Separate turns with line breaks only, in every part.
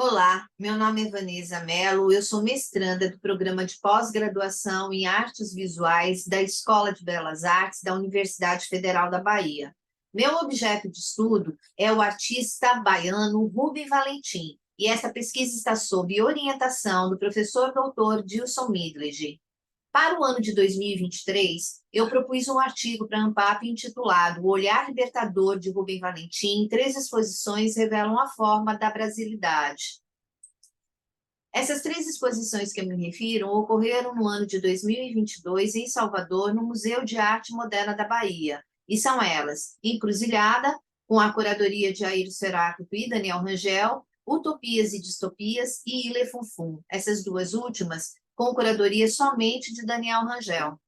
Olá, meu nome é Vanessa Mello, eu sou mestranda do programa de pós-graduação em Artes Visuais da Escola de Belas Artes da Universidade Federal da Bahia. Meu objeto de estudo é o artista baiano Rubem Valentim, e essa pesquisa está sob orientação do professor doutor Dilson Midlege. Para o ano de 2023, eu propus um artigo para a ANPAP intitulado O Olhar Libertador de Rubem Valentim, três exposições revelam a forma da brasilidade. Essas três exposições que eu me refiro ocorreram no ano de 2022 em Salvador, no Museu de Arte Moderna da Bahia, e são elas: Encruzilhada, com a curadoria de Aírio Seráquito e Daniel Rangel, Utopias e Distopias e Ile Funfun, essas duas últimas com curadoria somente de Daniel Rangel.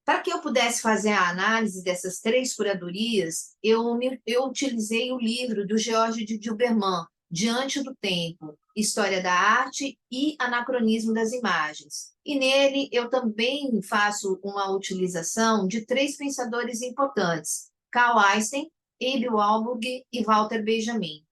Para que eu pudesse fazer a análise dessas três curadorias, eu utilizei o livro do George de Dilberman, Diante do Tempo, História da Arte e Anacronismo das Imagens. E nele eu também faço uma utilização de três pensadores importantes, Karl Einstein, Abel Warburg e Walter Benjamin.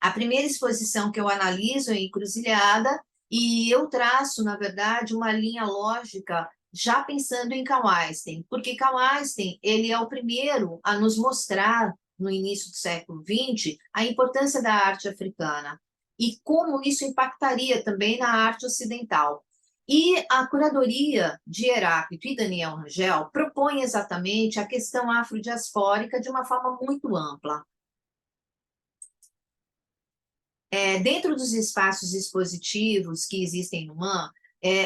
A primeira exposição que eu analiso é Encruzilhada, e eu traço, na verdade, uma linha lógica já pensando em Karl Einstein, porque Karl Einstein ele é o primeiro a nos mostrar, no início do século XX, a importância da arte africana e como isso impactaria também na arte ocidental. E a curadoria de Heráclito e Daniel Rangel propõe exatamente a questão afrodiaspórica de uma forma muito ampla. Dentro dos espaços expositivos que existem no MAM,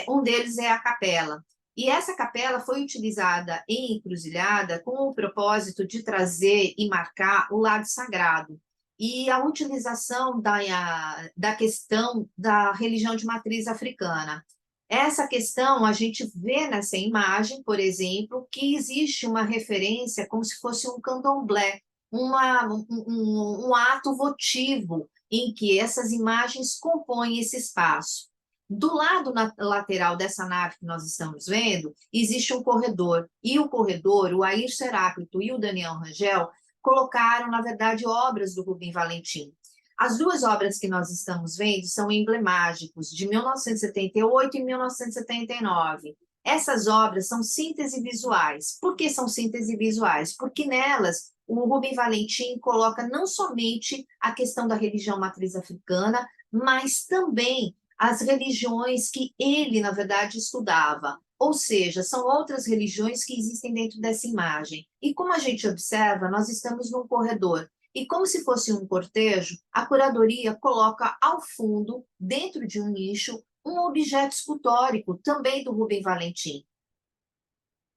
um deles é a capela. E essa capela foi utilizada em Encruzilhada com o propósito de trazer e marcar o lado sagrado e a utilização da questão da religião de matriz africana. Essa questão a gente vê nessa imagem, por exemplo, que existe uma referência como se fosse um candomblé, um ato votivo em que essas imagens compõem esse espaço. Do lado lateral dessa nave que nós estamos vendo, existe um corredor, e o corredor, o Aírio Seráclito e o Daniel Rangel colocaram, na verdade, obras do Rubem Valentim. As duas obras que nós estamos vendo são emblemáticos, de 1978 e 1979. Essas obras são síntese visuais. Por que são síntese visuais? Porque nelas o Rubem Valentim coloca não somente a questão da religião matriz africana, mas também as religiões que ele, na verdade, estudava. Ou seja, são outras religiões que existem dentro dessa imagem. E como a gente observa, nós estamos num corredor. E como se fosse um cortejo, a curadoria coloca ao fundo, dentro de um nicho, um objeto escultórico, também do Rubem Valentim,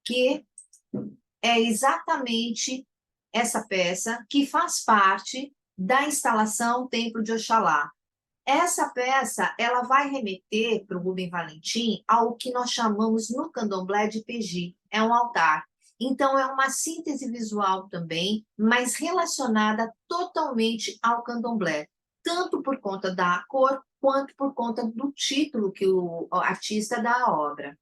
que é exatamente essa peça que faz parte da instalação Templo de Oxalá. Essa peça ela vai remeter para o Rubem Valentim ao que nós chamamos no candomblé de peji, é um altar. Então, é uma síntese visual também, mas relacionada totalmente ao candomblé, tanto por conta da cor, quanto por conta do título que o artista dá à obra.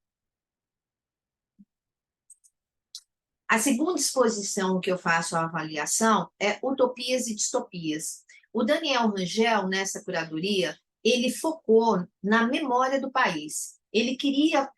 A segunda exposição que eu faço a avaliação é Utopias e Distopias. O Daniel Rangel, nessa curadoria, ele focou na memória do país. Ele queria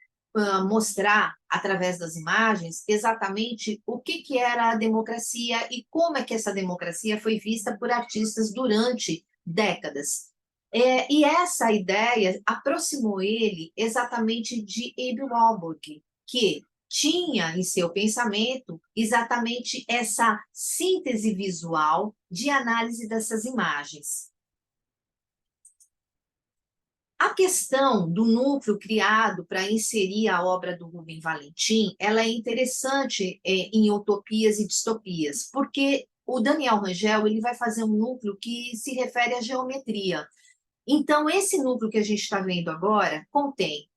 mostrar, através das imagens, exatamente o que era a democracia e como é que essa democracia foi vista por artistas durante décadas. E essa ideia aproximou ele exatamente de Abel Warburg, que tinha em seu pensamento exatamente essa síntese visual de análise dessas imagens. A questão do núcleo criado para inserir a obra do Rubem Valentim, ela é interessante em Utopias e Distopias, porque o Daniel Rangel ele vai fazer um núcleo que se refere à geometria. Então, esse núcleo que a gente está vendo agora contém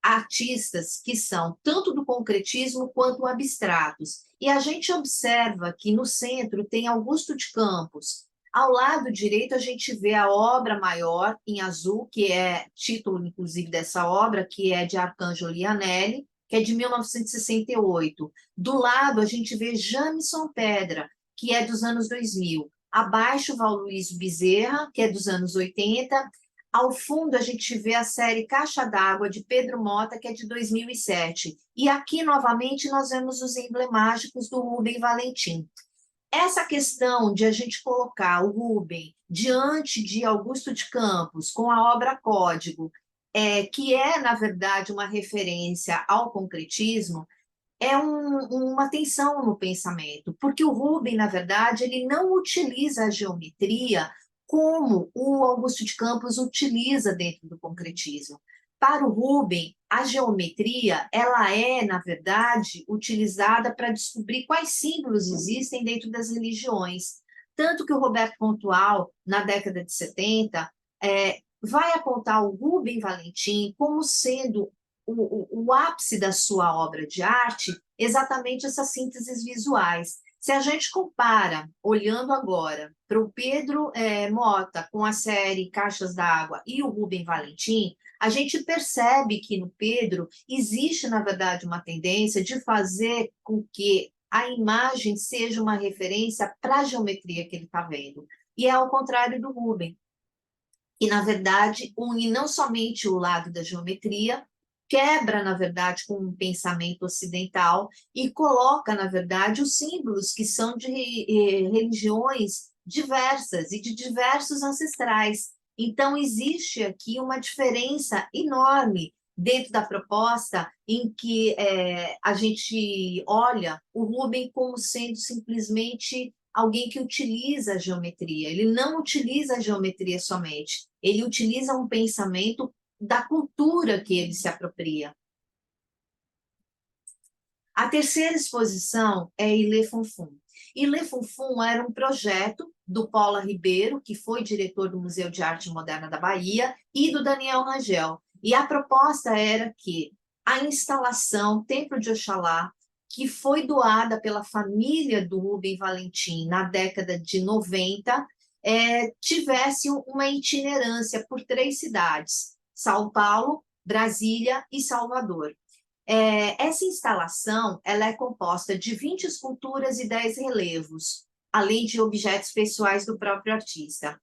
artistas que são tanto do concretismo quanto abstratos. E a gente observa que no centro tem Augusto de Campos. Ao lado direito, a gente vê a obra maior, em azul, que é título, inclusive, dessa obra, que é de Arcangelo Lianelli, que é de 1968. Do lado, a gente vê Jamison Pedra, que é dos anos 2000. Abaixo, Valluísio Bezerra, que é dos anos 80. Ao fundo, a gente vê a série Caixa d'Água, de Pedro Mota, que é de 2007. E aqui, novamente, nós vemos os emblemáticos do Rubem Valentim. Essa questão de a gente colocar o Rubem diante de Augusto de Campos, com a obra Código, que é, na verdade, uma referência ao concretismo, uma tensão no pensamento, porque o Rubem, na verdade, ele não utiliza a geometria como o Augusto de Campos utiliza dentro do concretismo. Para o Rubem, a geometria, ela é, na verdade, utilizada para descobrir quais símbolos existem dentro das religiões. Tanto que o Roberto Pontual, na década de 70, vai apontar o Rubem Valentim como sendo o ápice da sua obra de arte, exatamente essas sínteses visuais. Se a gente compara, olhando agora, para o Pedro Mota com a série Caixas d'Água e o Rubem Valentim, a gente percebe que no Pedro existe, na verdade, uma tendência de fazer com que a imagem seja uma referência para a geometria que ele está vendo. E é ao contrário do Rubem, que, na verdade, une não somente o lado da geometria, quebra, na verdade, com um pensamento ocidental e coloca, na verdade, os símbolos que são de religiões diversas e de diversos ancestrais. Então, existe aqui uma diferença enorme dentro da proposta em que a gente olha o Rubem como sendo simplesmente alguém que utiliza a geometria. Ele não utiliza a geometria somente, ele utiliza um pensamento da cultura que ele se apropria. A terceira exposição é Ilê Fonfon. Ilê Fonfon era um projeto do Paula Ribeiro, que foi diretor do Museu de Arte Moderna da Bahia, e do Daniel Rangel. E a proposta era que a instalação Templo de Oxalá, que foi doada pela família do Rubem Valentim na década de 90, tivesse uma itinerância por 3 cidades, São Paulo, Brasília e Salvador. Essa instalação ela é composta de 20 esculturas e 10 relevos, além de objetos pessoais do próprio artista.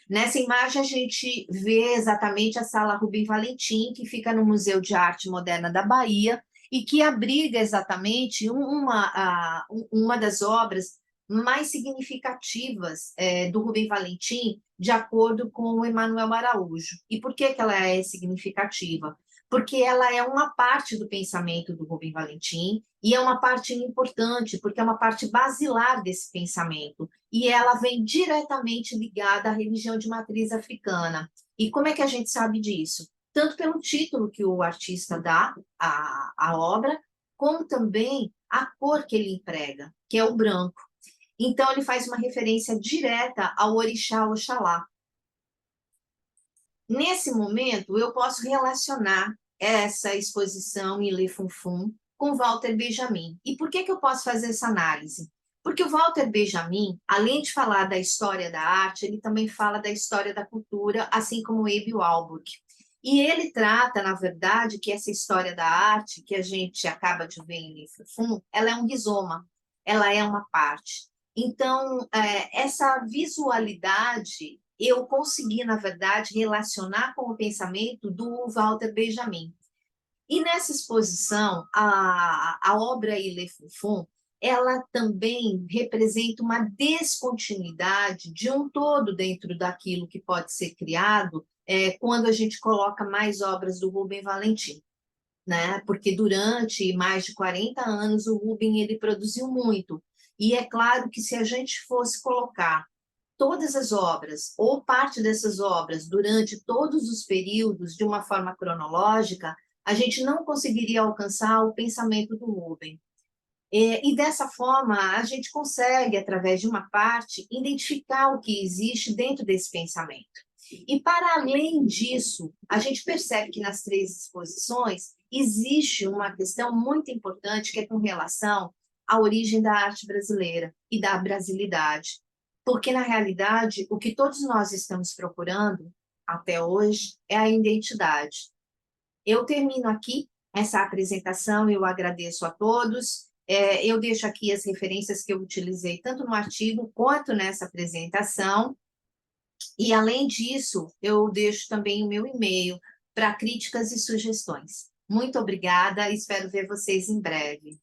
Nessa imagem, a gente vê exatamente a Sala Rubem Valentim, que fica no Museu de Arte Moderna da Bahia, e que abriga exatamente uma das obras mais significativas do Rubem Valentim, de acordo com o Emanuel Araújo. E por que ela é significativa? Porque ela é uma parte do pensamento do Rubem Valentim, e é uma parte importante, porque é uma parte basilar desse pensamento, e ela vem diretamente ligada à religião de matriz africana. E como é que a gente sabe disso? Tanto pelo título que o artista dá à obra, como também a cor que ele emprega, que é o branco. Então, ele faz uma referência direta ao orixá Oxalá. Nesse momento, eu posso relacionar essa exposição Ilê Fonfon com Walter Benjamin. E por que eu posso fazer essa análise? Porque o Walter Benjamin, além de falar da história da arte, ele também fala da história da cultura, assim como Abbe Warburg. E ele trata, na verdade, que essa história da arte, que a gente acaba de ver em Ilê Fonfon, ela é um rizoma, ela é uma parte. Então, essa visualidade eu consegui, na verdade, relacionar com o pensamento do Walter Benjamin. E nessa exposição, a obra Ilê Fonfon, ela também representa uma descontinuidade de um todo dentro daquilo que pode ser criado quando a gente coloca mais obras do Rubem Valentim. Né? Porque durante mais de 40 anos o Rubem ele produziu muito. E é claro que se a gente fosse colocar todas as obras, ou parte dessas obras, durante todos os períodos, de uma forma cronológica, a gente não conseguiria alcançar o pensamento do Rubem. E dessa forma, a gente consegue, através de uma parte, identificar o que existe dentro desse pensamento. E, para além disso, a gente percebe que nas 3 exposições existe uma questão muito importante que é com relação à origem da arte brasileira e da brasilidade. Porque, na realidade, o que todos nós estamos procurando, até hoje, é a identidade. Eu termino aqui essa apresentação, eu agradeço a todos, Eu deixo aqui as referências que eu utilizei tanto no artigo quanto nessa apresentação. E, além disso, eu deixo também o meu e-mail para críticas e sugestões. Muito obrigada, espero ver vocês em breve.